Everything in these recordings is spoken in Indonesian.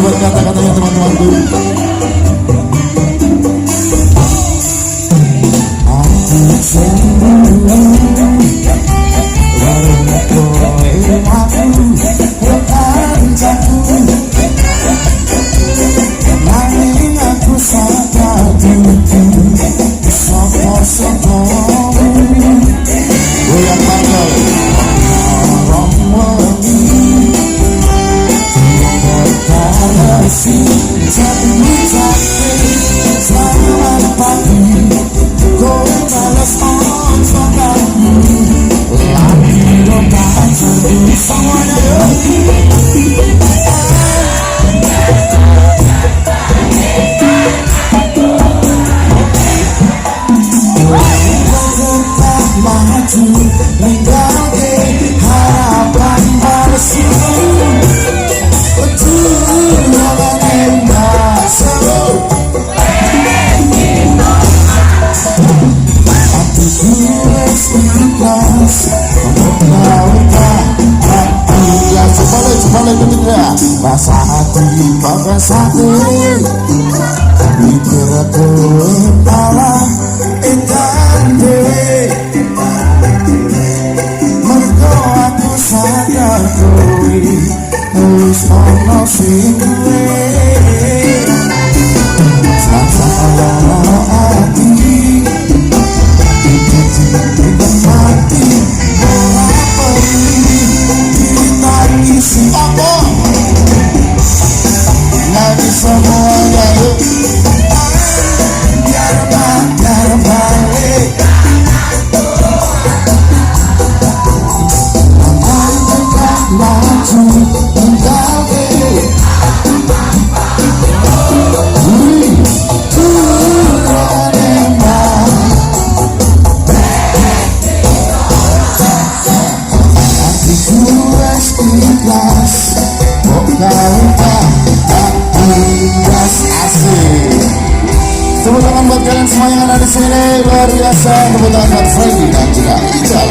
buat kata-katanya teman-temanku. Rasa hati pakai sate pikir aku malah ikan dewe mergo aku sadar kowe wis ono sing duwe salah hati dan mati ora perlu ditangisi apa lagi semuanya yuk biar balik Andai dekat maju engkau hatiku es ikhlas kok kau asik. Tepuk tangan buat kalian semua yang ada di sini, luar biasa. Tepuk tangan buat Freddy dan juga Ical.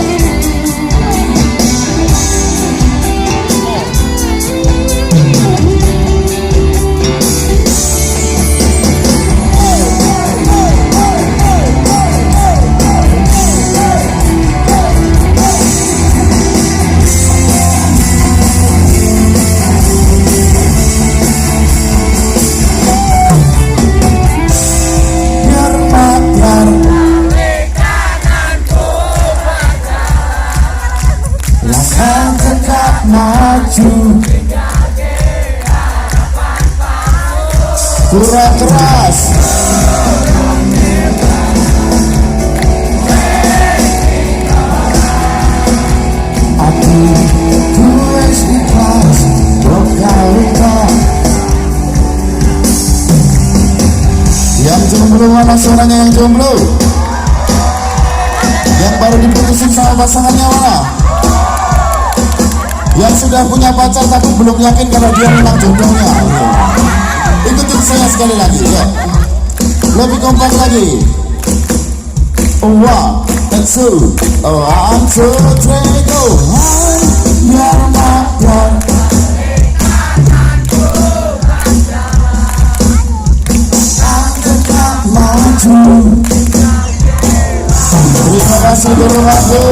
Langkah tetap maju kurang keras hatiku es ikhlas luka-luka. Yang jomblo mana suaranya yang jomblo? Yang baru diputusin sama pasangannya mana? Yang sudah punya pacar tapi belum yakin kalau dia memang jodohnya. Ikutin saya sekali lagi ya. Lebih kompak lagi. 1, 2, 1, 2, 3, go. Biar makan tetap maju. Terima kasih berlaku.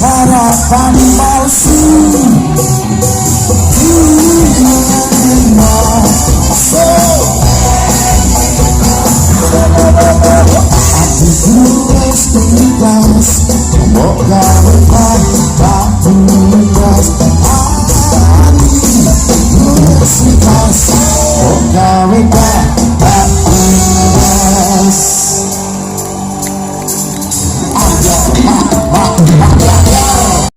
Harapan palsu hatiku es ikhlas, mbok